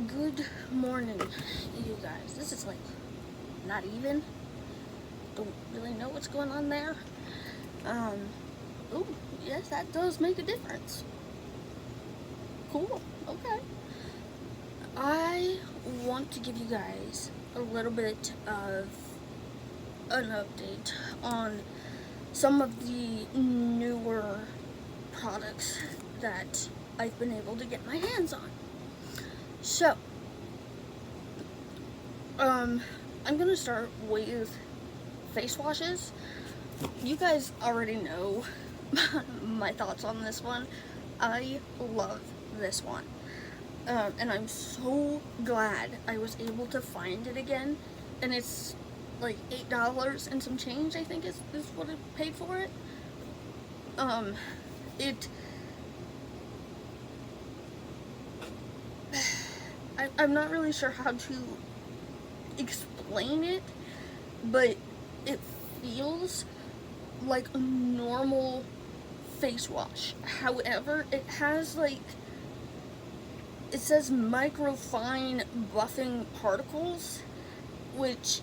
Good morning, you guys. This is like not even. Don't really know what's going on there. Um, oh, yes, that does make a difference. Cool. Okay. I want to give you guys a little bit of an update on some of the newer products that I've been able to get my hands on. So, I'm gonna start with face washes. You guys already know my thoughts on this one. I love this one. And I'm so glad I was able to find it again. And it's like $8 and some change, I think is what I paid for it. It I'm not really sure how to explain it, but it feels like a normal face wash. However, it has like, it says microfine buffing particles, which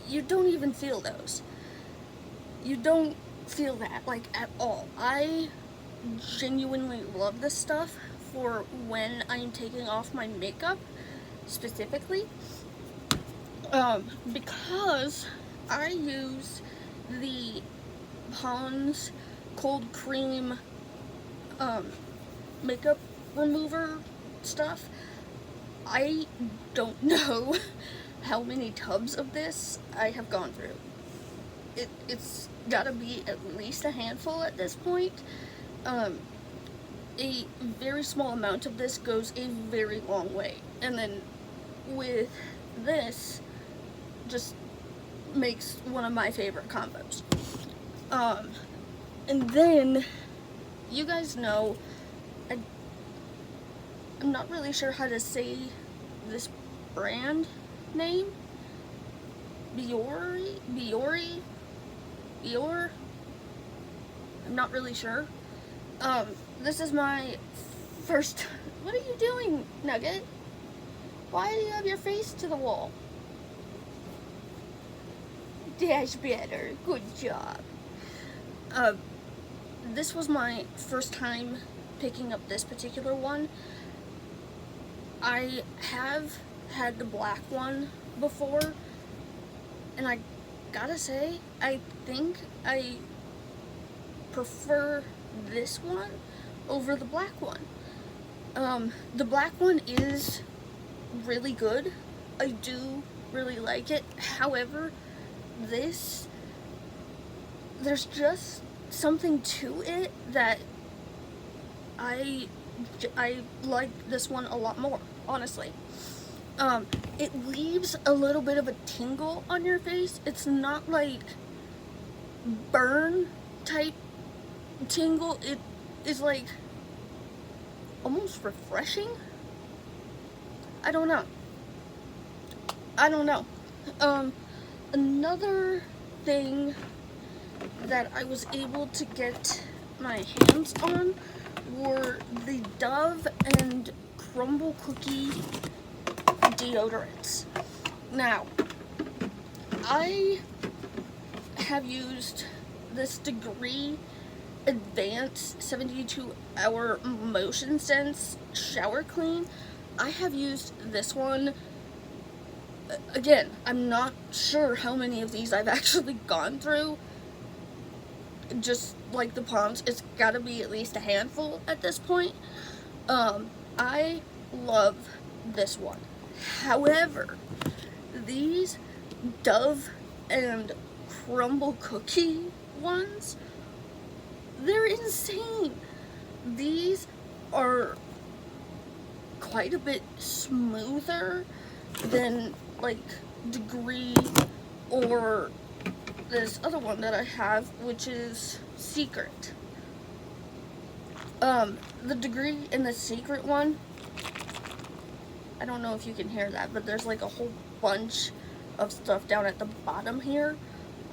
you don't even feel those. You don't feel that like at all. I genuinely love this stuff for when I'm taking off my makeup specifically, because I use the Pond's cold cream makeup remover stuff. I don't know how many tubs of this I have gone through. It's gotta be at least a handful at this point. A very small amount of this goes a very long way. And then with this, just makes one of my favorite combos. And then, you guys know, I'm not really sure how to say this brand name. Biore? I'm not really sure. This is my first. What are you doing, Nugget? Why do you have your face to the wall? That's better. Good job. This was my first time picking up this particular one. I have had the black one before, and I gotta say, I think I prefer this one over the black one. The black one is really good. I do really like it. However, there's just something to it that I like this one a lot more, honestly. It leaves a little bit of a tingle on your face. It's not like burn type tingle. It is like almost refreshing. I don't know. Another thing that I was able to get my hands on were the Dove and Crumble Cookie deodorants. Now, I have used this Degree Advanced 72-hour Motion Sense shower clean. I have used this one. Again, I'm not sure how many of these I've actually gone through. Just like the Palms, it's gotta be at least a handful at this point. I love this one. However, these Dove and Crumble Cookie ones, they're insane. These are quite a bit smoother than like Degree or this other one that I have, which is Secret. The Degree and the Secret one, I don't know if you can hear that, but there's like a whole bunch of stuff down at the bottom here.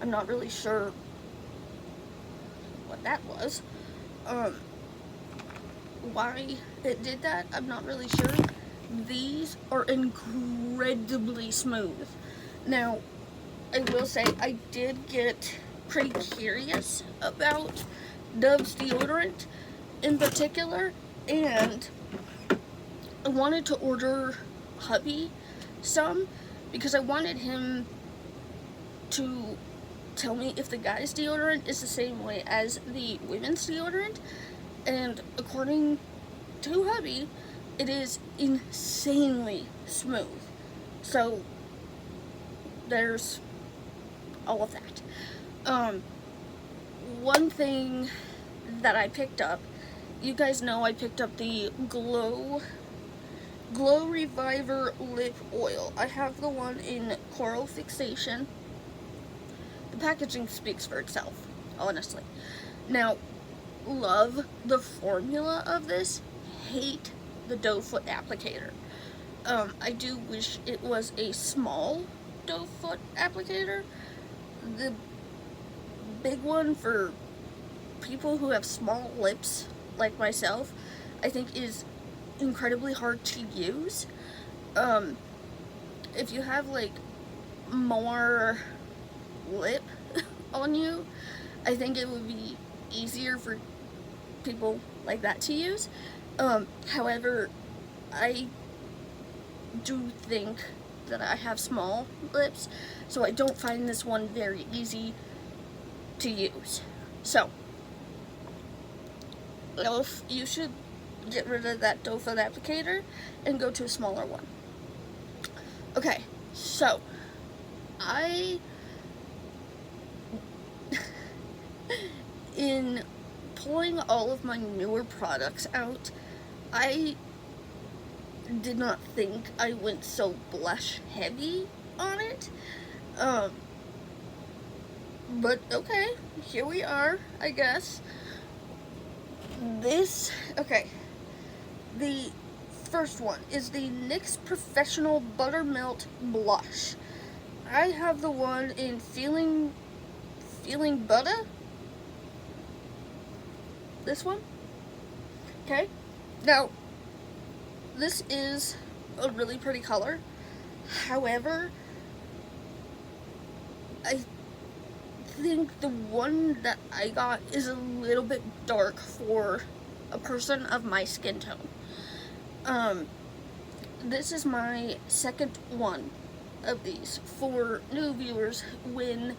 I'm not really sure what that was. why it did that, I'm not really sure. These are incredibly smooth. Now, I will say I did get pretty curious about Dove's deodorant in particular, and I wanted to order hubby some because I wanted him to tell me if the guy's deodorant is the same way as the women's deodorant, and according to hubby, it is insanely smooth. So there's all of that. One thing that I picked up, you guys know I picked up the Glow Reviver Lip Oil. I have the one in Coral Fixation. The packaging speaks for itself, honestly. Now, love the formula of this, hate the doe foot applicator. I do wish it was a small doe foot applicator. The big one for people who have small lips like myself, I think is incredibly hard to use. If you have like more lip on you, I think it would be easier for people like that to use. However, I do think that I have small lips, so I don't find this one very easy to use. So, Elf, you should get rid of that doe foot applicator and go to a smaller one. Okay, so in pulling all of my newer products out, I did not think I went so blush heavy on it. But okay, here we are, I guess. The first one is the NYX Professional Buttermilk Blush. I have the one in Feeling Butter. This one. Okay. Now, this is a really pretty color. However, I think the one that I got is a little bit dark for a person of my skin tone. This is my second one of these. For new viewers, when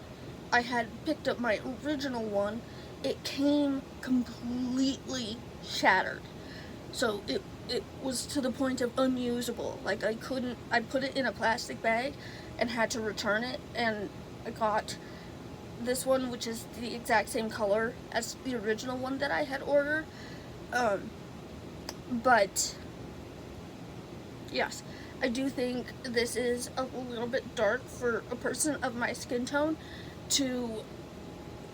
I had picked up my original one, it came completely shattered. So it was to the point of unusable. Like I put it in a plastic bag and had to return it, and I got this one, which is the exact same color as the original one that I had ordered. But yes, I do think this is a little bit dark for a person of my skin tone.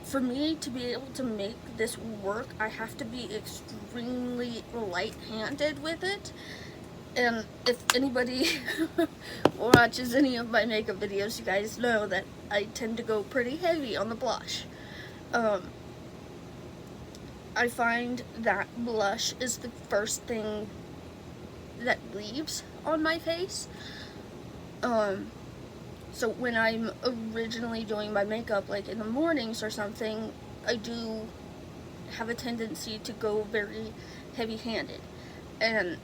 For me to be able to make this work, I have to be extremely light-handed with it. And if anybody watches any of my makeup videos, you guys know that I tend to go pretty heavy on the blush. I find that blush is the first thing that leaves on my face. So when I'm originally doing my makeup, like in the mornings or something, I do have a tendency to go very heavy-handed. And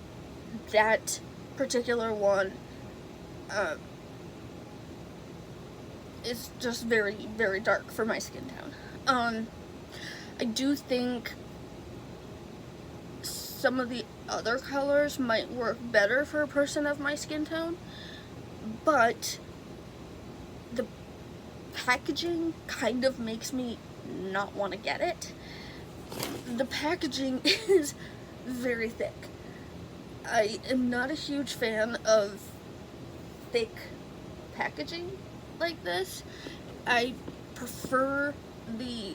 that particular one is just very, very dark for my skin tone. I do think some of the other colors might work better for a person of my skin tone, but the packaging kind of makes me not want to get it. The packaging is very thick. I am not a huge fan of thick packaging like this. I prefer the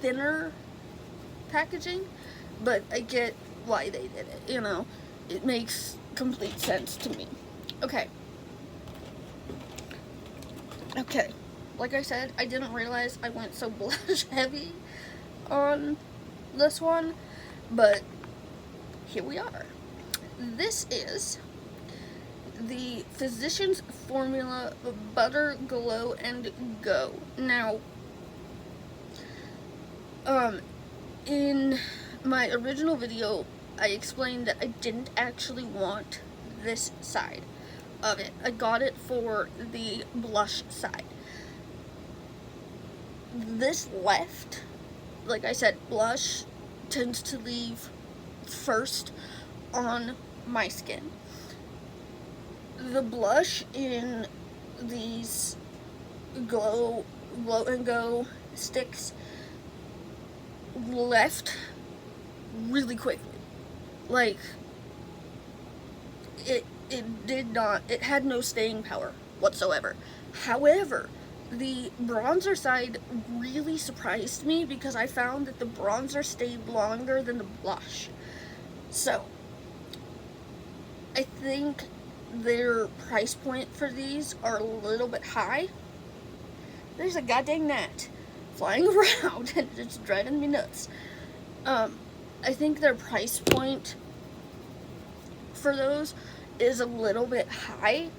thinner packaging, but I get why they did it, you know. It makes complete sense to me. Okay, like I said, I didn't realize I went so blush heavy on this one, but here we are. This is the Physicians Formula Butter Glow and Go. Now, in my original video, I explained that I didn't actually want this side of it. I got it for the blush side. This left, like I said, blush tends to leave first on my skin. The blush in these glow and go sticks left really quickly. Like, it had no staying power whatsoever. However, the bronzer side really surprised me because I found that the bronzer stayed longer than the blush. So, I think their price point for these are a little bit high. There's a goddamn gnat flying around and it's driving me nuts. I think their price point for those is a little bit high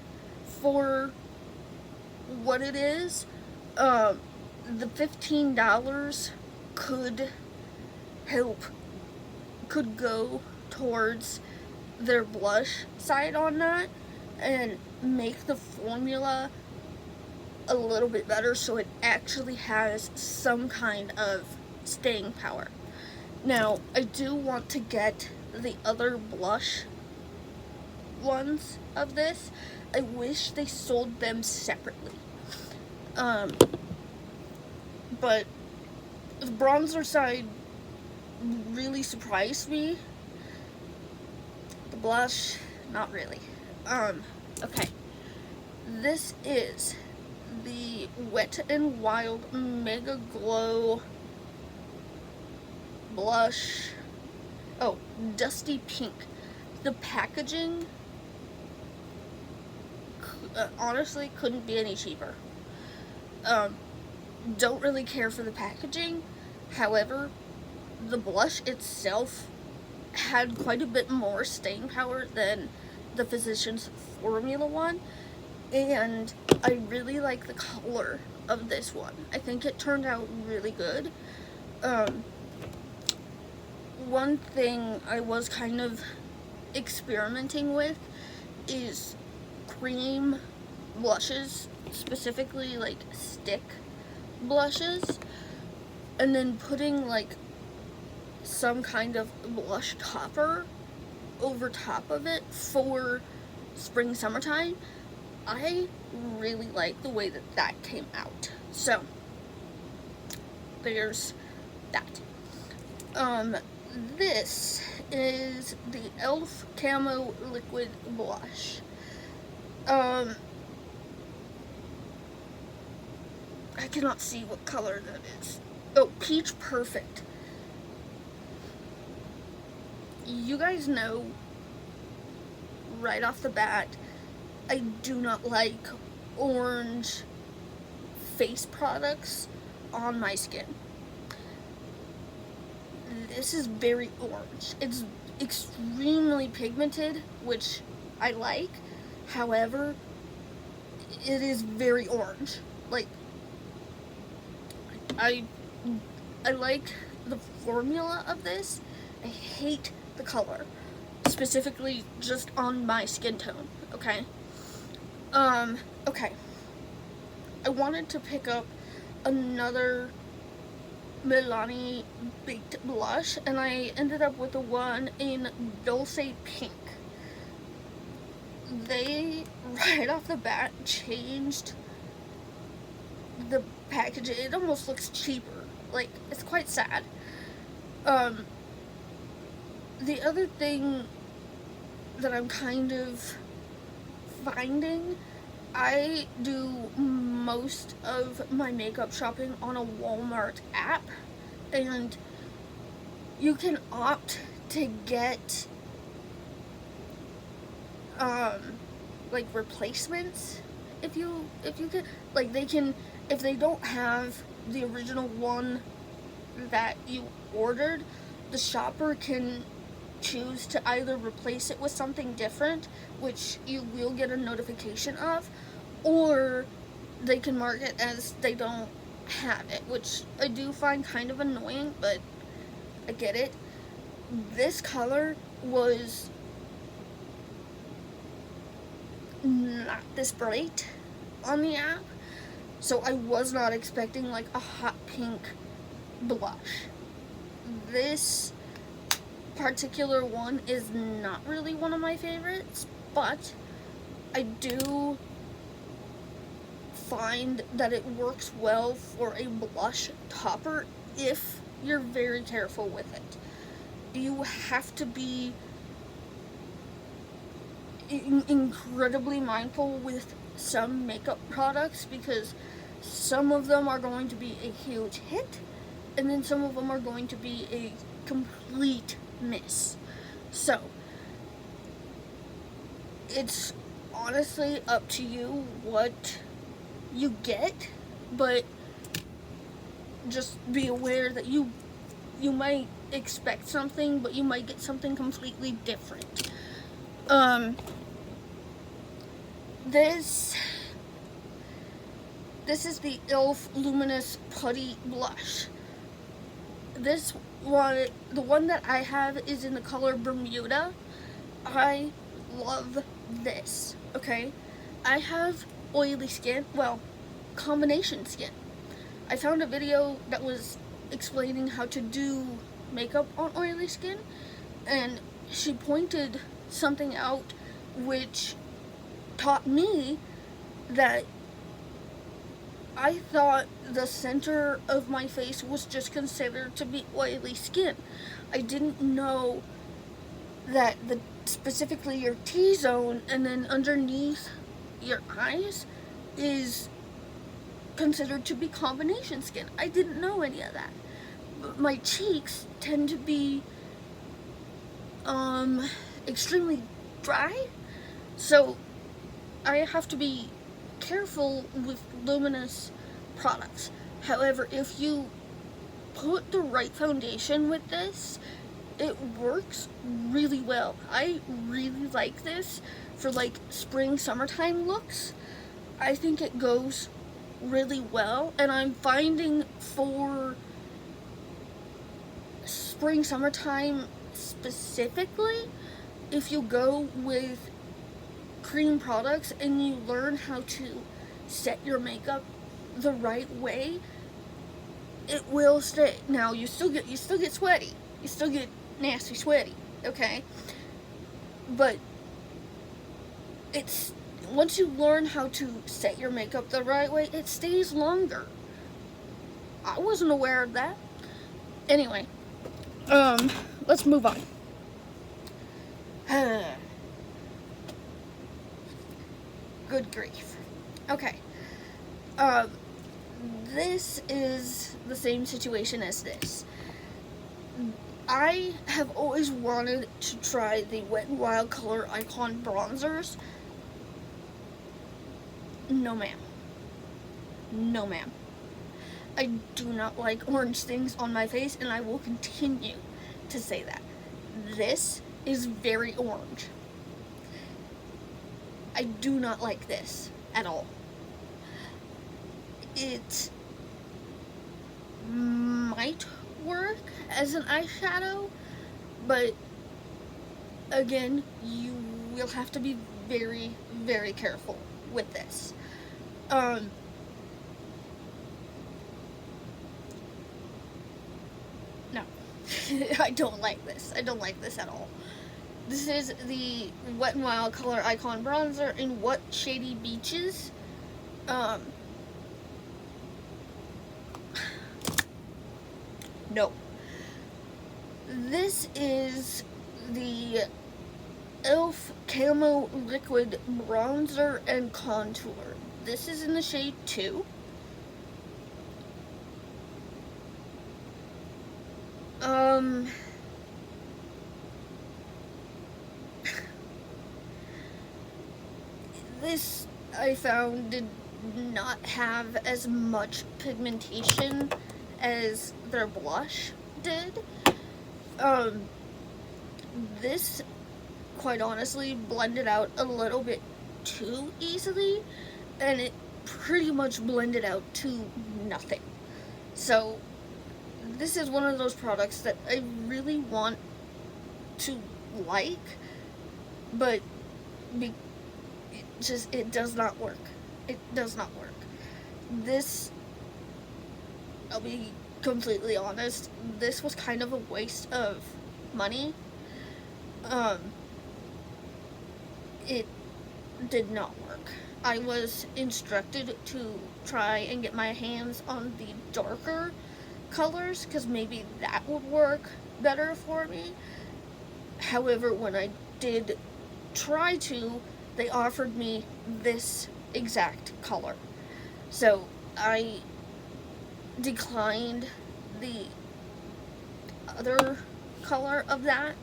for what it is. The $15 could go towards their blush side on that and make the formula a little bit better so it actually has some kind of staying power. Now, I do want to get the other blush ones of this. I wish they sold them separately. But the bronzer side really surprised me. The blush, not really. Okay. This is the Wet n Wild Mega Glow blush. Oh, Dusty Pink. The packaging honestly couldn't be any cheaper. Don't really care for the packaging. However, the blush itself had quite a bit more staying power than the Physicians Formula one, and I really like the color of this one. I think it turned out really good. One thing I was kind of experimenting with is cream blushes, specifically like stick blushes, and then putting like some kind of blush topper over top of it for spring, summertime. I really like the way that came out. So, there's that. This is the e.l.f. Camo Liquid Blush. I cannot see what color that is. Oh, Peach Perfect. You guys know right off the bat, I do not like orange face products on my skin. This is very orange. It's extremely pigmented, which I like. However, it is very orange. Like, I like the formula of this. I hate the color, specifically just on my skin tone. Okay. Okay. I wanted to pick up another Milani Baked Blush, and I ended up with the one in Dulce Pink. They, right off the bat, changed the packaging. It almost looks cheaper. Like, it's quite sad. The other thing that I'm kind of finding, I do most of my makeup shopping on a Walmart app, and you can opt to get like replacements if you can, like, they can, if they don't have the original one that you ordered, the shopper can choose to either replace it with something different, which you will get a notification of, or they can mark it as they don't have it, which I do find kind of annoying, but I get it. This color was not this bright on the app, so I was not expecting like a hot pink blush. This particular one is not really one of my favorites, but I do find that it works well for a blush topper if you're very careful with it. You have to be incredibly mindful with some makeup products, because some of them are going to be a huge hit, and then some of them are going to be a complete miss. So it's honestly up to you what you get, but just be aware that you might expect something, but you might get something completely different. This is the e.l.f. Luminous Putty Blush. This one, the one that I have, is in the color Bermuda. I love this, okay? I have oily skin, well, combination skin. I found a video that was explaining how to do makeup on oily skin, and she pointed something out which taught me that I thought the center of my face was just considered to be oily skin. I didn't know that specifically your T-zone and then underneath your eyes is considered to be combination skin. I didn't know any of that. But my cheeks tend to be extremely dry, so I have to be careful with luminous products. However, if you put the right foundation with this, it works really well. I really like this for like spring, summertime looks. I think it goes really well, and I'm finding for spring, summertime specifically, if you go with cream products and you learn how to set your makeup the right way, it will stay. Now you still get sweaty, you still get nasty sweaty, okay? But it's, once you learn how to set your makeup the right way, it stays longer. I wasn't aware of that. Anyway, let's move on. Good grief. Okay. This is the same situation as this. I have always wanted to try the Wet n Wild Color Icon bronzers. No ma'am. No ma'am. I do not like orange things on my face, and I will continue to say that. This is very orange. I do not like this at all. It might work as an eyeshadow, but again, you will have to be very, very careful with this. No. I don't like this. I don't like this at all. This is the Wet n Wild Color Icon Bronzer in What Shady Beaches. No. This is the e.l.f. Camo Liquid Bronzer and Contour. This is in the shade 2. This, I found, did not have as much pigmentation as their blush did. This, quite honestly, blended out a little bit too easily, and it pretty much blended out to nothing. So this is one of those products that I really want to like, but it does not work. It does not work. This, I'll be completely honest, this was kind of a waste of money. It did not work. I was instructed to try and get my hands on the darker colors because maybe that would work better for me. However, when I did try to, they offered me this exact color. So I declined the other color of that.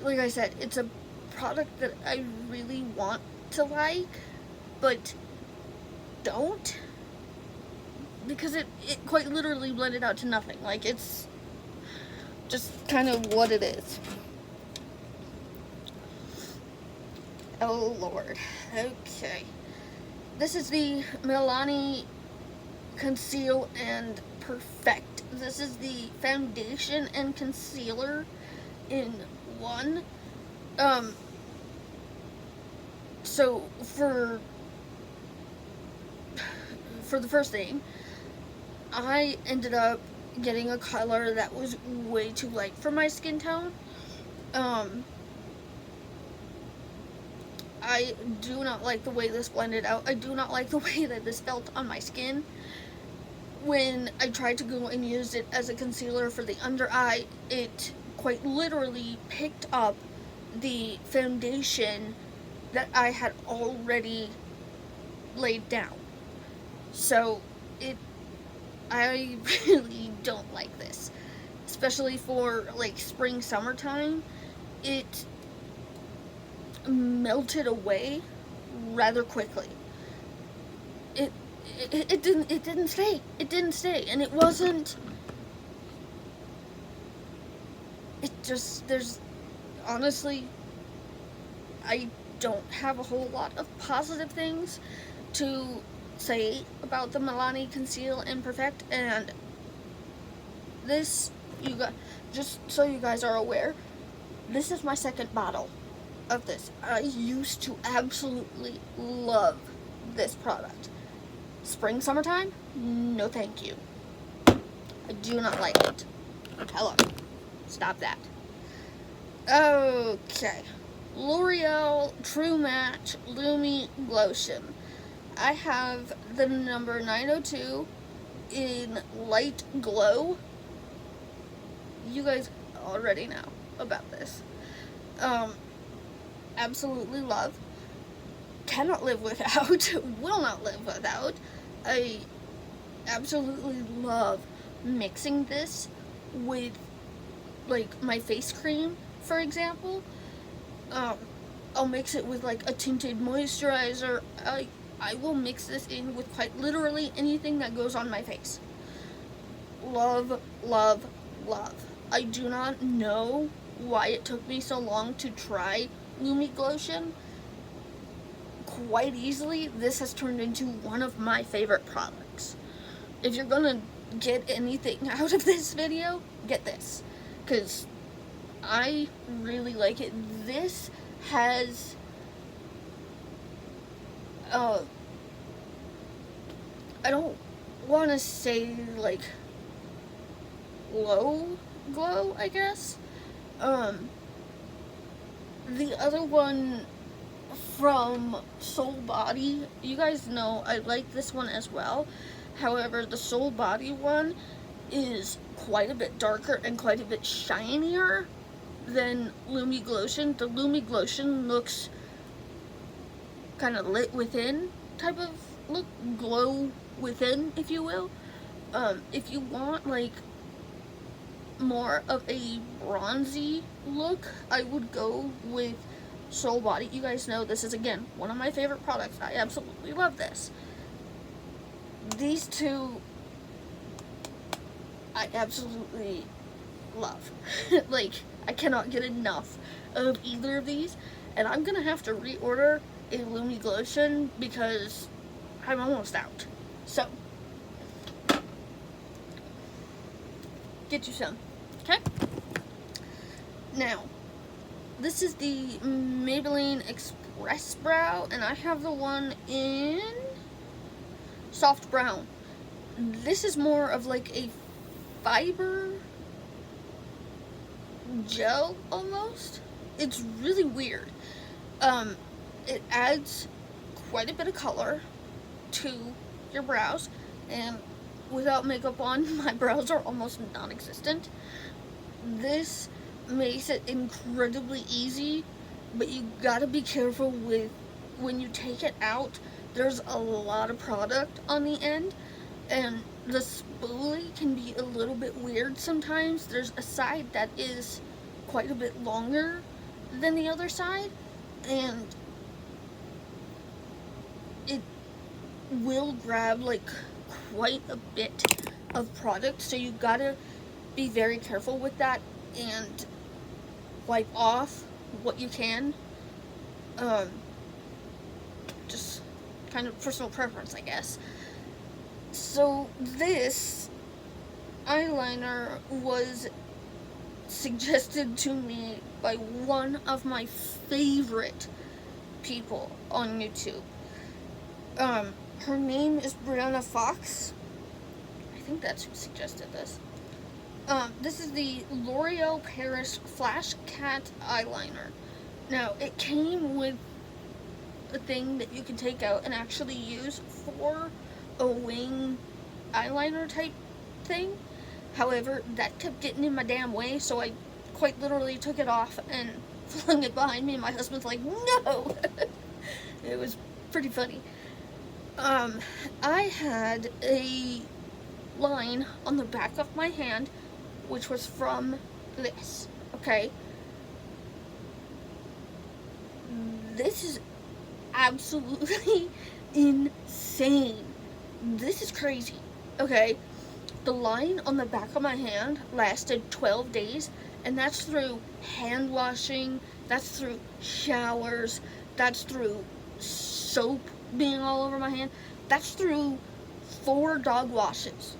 Like I said, it's a product that I really want to like, but don't, because it quite literally blended out to nothing. Like, it's just kind of what it is. Oh Lord. Okay. This is the Milani Conceal and Perfect. This is the foundation and concealer in one. So for the first thing, I ended up getting a color that was way too light for my skin tone. I do not like the way this blended out. I do not like the way that this felt on my skin. When I tried to go and use it as a concealer for the under eye, it quite literally picked up the foundation that I had already laid down. So I really don't like this, especially for like spring, summertime. It melted away rather quickly. It didn't stay, and it wasn't. There's honestly, I don't have a whole lot of positive things to say about the Milani Conceal and Perfect, and this, you guys, just so you guys are aware, this is my second bottle of this. I used to absolutely love this product. Spring, summertime? No thank you. I do not like it. Hello. Stop that. Okay. L'Oreal True Match Lumi Glotion. I have the number 902 in Light Glow. You guys already know about this. Absolutely love. Cannot live without. Will not live without. I absolutely love mixing this with, like, my face cream, for example. I'll mix it with, like, a tinted moisturizer. I will mix this in with quite literally anything that goes on my face. Love, love, love. I do not know why it took me so long to try Lumi Glotion. Quite easily, this has turned into one of my favorite products. If you're gonna get anything out of this video, get this, because I really like it. This has I don't want to say like low glow, I guess. The other one from Soul Body, you guys know I like this one as well. However, the Soul Body one is quite a bit darker and quite a bit shinier than Lumi Glotion. The Lumi Glotion looks kind of lit within type of look, glow within, if you will. If you want like more of a bronzy look, I would go with Soul Body. You guys know this is, again, one of my favorite products. I absolutely love this. These two, I absolutely love. Like, I cannot get enough of either of these, and I'm gonna have to reorder a Lumi Glotion because I'm almost out. So, get you some, okay? Now, this is the Maybelline Express Brow, and I have the one in soft brown. This is more of like a fiber gel almost. It's really weird. It adds quite a bit of color to your brows, and without makeup on, my brows are almost non-existent. This makes it incredibly easy, but you gotta be careful with when you take it out. There's a lot of product on the end, and the spoolie can be a little bit weird sometimes. There's a side that is quite a bit longer than the other side, and it will grab like quite a bit of product, so you gotta be very careful with that and wipe off what you can. Just kind of personal preference, I guess. So this eyeliner was suggested to me by one of my favorite people on YouTube. Her name is Brianna Fox. I think that's who suggested this. This is the L'Oreal Paris Flash Cat eyeliner. Now, it came with a thing that you can take out and actually use for a wing eyeliner type thing. However, that kept getting in my damn way, so I quite literally took it off and flung it behind me, and my husband's like, no! It was pretty funny. I had a line on the back of my hand, which was from this, okay? This is absolutely insane. This is crazy, okay? The line on the back of my hand lasted 12 days, and that's through hand washing, that's through showers, that's through soap being all over my hand, that's through 4 dog washes.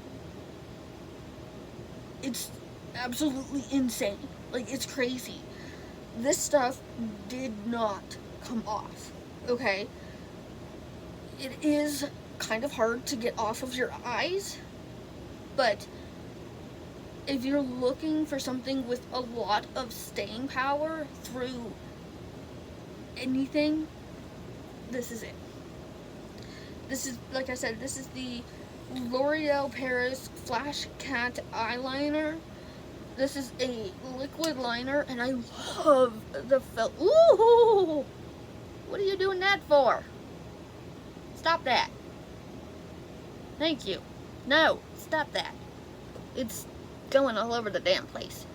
It's absolutely insane. Like, it's crazy. This stuff did not come off, okay? It is kind of hard to get off of your eyes, but if you're looking for something with a lot of staying power through anything, this is it. This is, like I said, this is the L'Oreal Paris Flash Cat eyeliner. This is a liquid liner, and I love the felt. Ooh! What are you doing that for? Stop that. Thank you. No, stop that. It's going all over the damn place.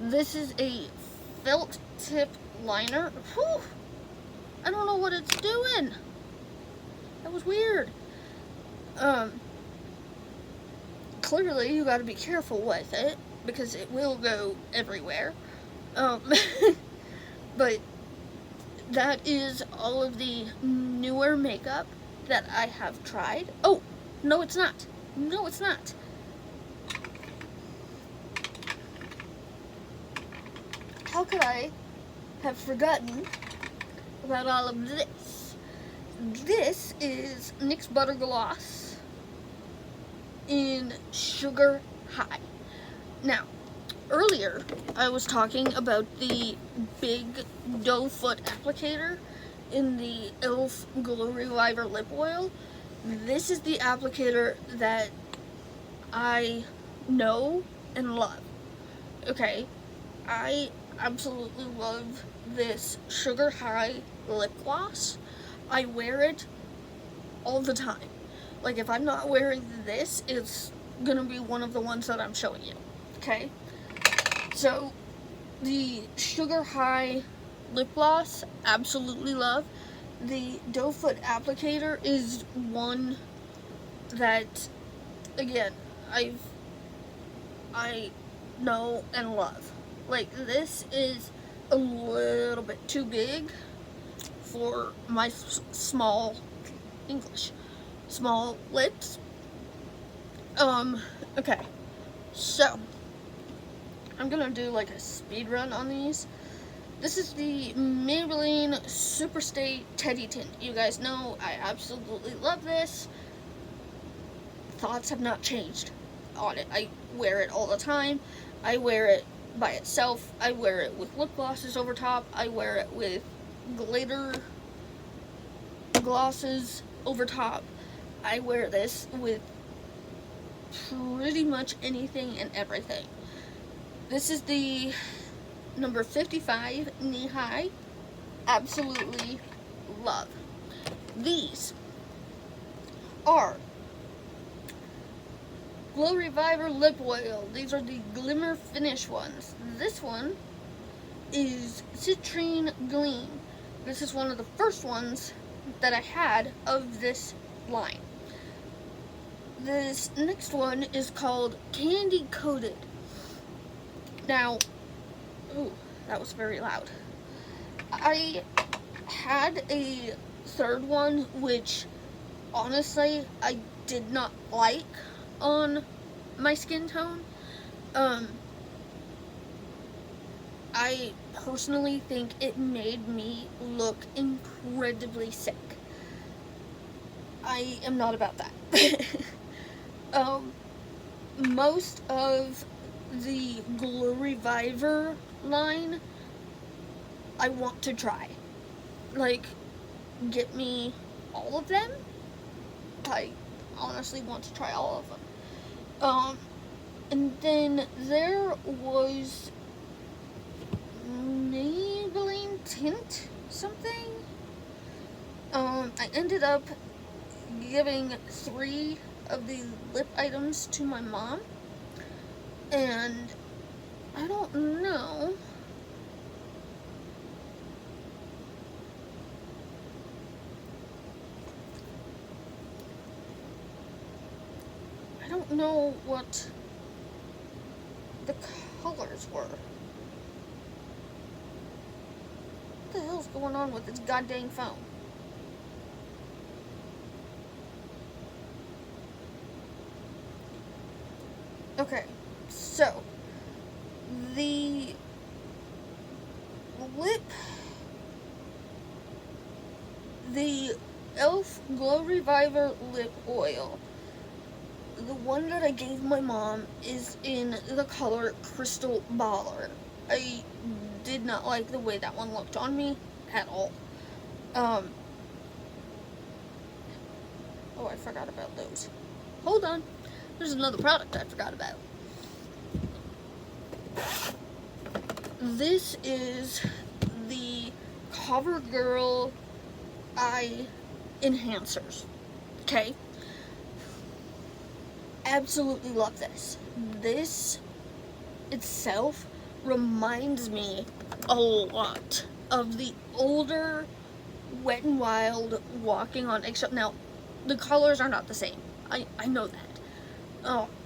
This is a felt tip liner. Whew! I don't know what it's doing. That was weird. Clearly you gotta be careful with it, because it will go everywhere. But that is all of the newer makeup that I have tried. Oh, no it's not. No, it's not. How could I have forgotten about all of this? This is NYX Butter Gloss in Sugar High. Now, earlier I was talking about the big doe foot applicator in the e.l.f. Glow Reviver Lip Oil. This is the applicator that I know and love. Okay, I absolutely love this Sugar High lip gloss. I wear it all the time. Like, if I'm not wearing this, it's gonna be one of the ones that I'm showing you. Okay? So, the Sugar High lip gloss, absolutely love. The doe foot applicator is one that, again, I know and love. Like, this is a little bit too big for my small lips. Okay, so I'm gonna do like a speed run on these. This is the Maybelline Super Stay Teddy Tint. You guys know I absolutely love this. Thoughts have not changed on it. I wear it all the time. I wear it by itself. I wear it with lip glosses over top. I wear it with glitter glosses over top. I wear this with pretty much anything and everything. This is the number 55 knee high. Absolutely love. These are Glow Reviver Lip Oil. These are the Glimmer Finish ones. This one is Citrine Gleam. This is one of the first ones that I had of this line. This next one is called Candy Coated. Now, ooh, that was very loud. I had a third one, which honestly I did not like on my skin tone. I personally think it made me look incredibly sick. I am not about that. Most of the Glow Reviver line I want to try. Like, get me all of them. I honestly want to try all of them. And then there was Maybelline Tint something. I ended up giving 3 of the lip items to my mom, and I don't know. I don't know what the colors were. What the hell's going on with this goddamn phone? Okay, so the e.l.f. Glow Reviver Lip Oil, the one that I gave my mom, is in the color Crystal Baller. I did not like the way that one looked on me at all. Oh, I forgot about those. Hold on. There's another product I forgot about. This is the CoverGirl Eye Enhancers. Okay? Absolutely love this. This itself reminds me a lot of the older Wet n Wild Walking on Eggshell. Now, the colors are not the same. I know that.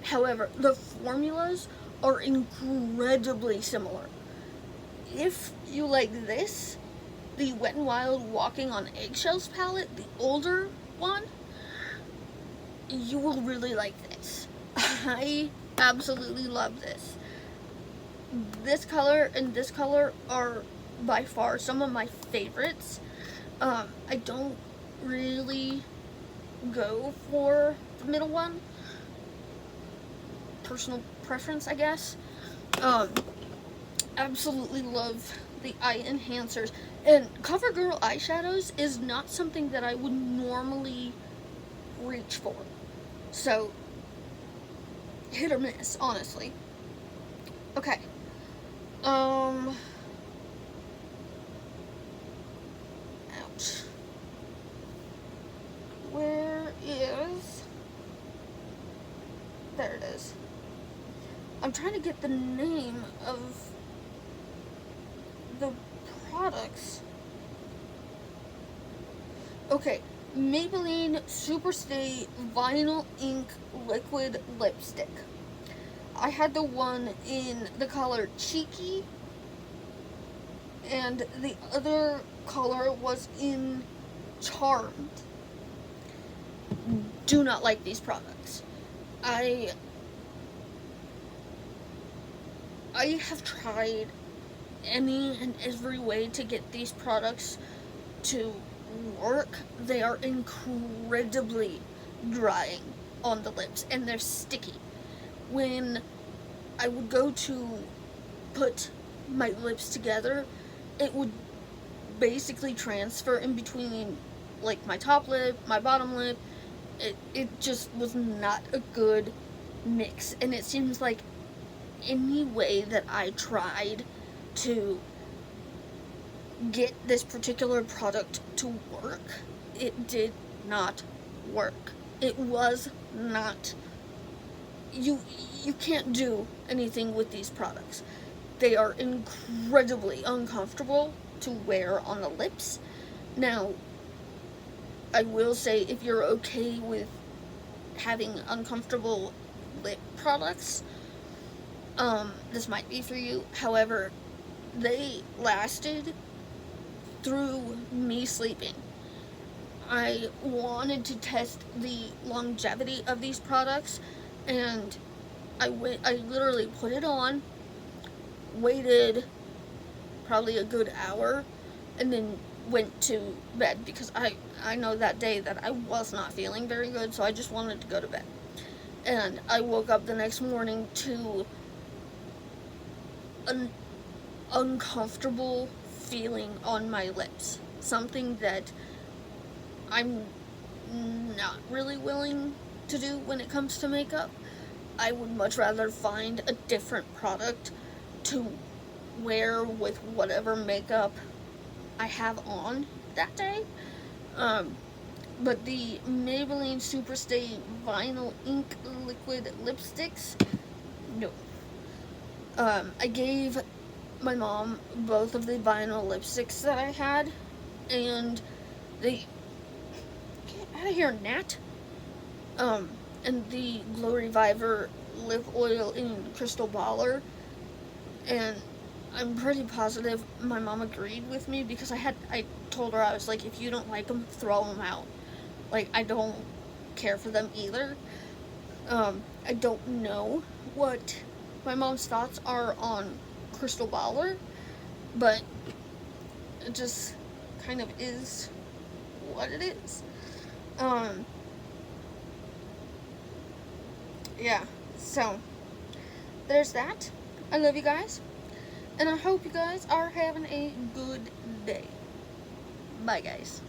However, the formulas are incredibly similar. If you like this, the Wet n Wild Walking on Eggshells palette, the older one, you will really like this. I absolutely love this. This color and this color are by far some of my favorites. I don't really go for the middle one. Personal preference, I guess. Absolutely love the eye enhancers. And CoverGirl eyeshadows is not something that I would normally reach for. So, hit or miss, honestly. Okay. Ouch. Where is... There it is. I'm trying to get the name of the products. Okay, Maybelline Super Stay Vinyl Ink Liquid Lipstick. I had the one in the color Cheeky, and the other color was in Charmed. Do not like these products. I have tried any and every way to get these products to work. They are incredibly drying on the lips, and they're sticky. When I would go to put my lips together, it would basically transfer in between, like, my top lip, my bottom lip. It just was not a good mix, and it seems like any way that I tried to get this particular product to work, it did not work. It was not, you can't do anything with these products. They are incredibly uncomfortable to wear on the lips. Now, I will say, if you're okay with having uncomfortable lip products, this might be for you. However, they lasted through me sleeping. I wanted to test the longevity of these products, and I literally put it on, waited probably a good hour, and then went to bed, because I know that day that I was not feeling very good, so I just wanted to go to bed. And I woke up the next morning to an uncomfortable feeling on my lips. Something that I'm not really willing to do when it comes to makeup. I would much rather find a different product to wear with whatever makeup I have on that day. But the Maybelline Superstay Vinyl Ink Liquid Lipsticks, no. I gave my mom both of the vinyl lipsticks that I had, and they, get out of here, Nat. And the Glow Reviver lip oil in Crystal Baller, and I'm pretty positive my mom agreed with me, because I told her, I was like, if you don't like them, throw them out. Like, I don't care for them either. I don't know what my mom's thoughts are on Crystal Baller, but it just kind of is what it is. Yeah, so there's that. I love you guys, and I hope you guys are having a good day. Bye, guys.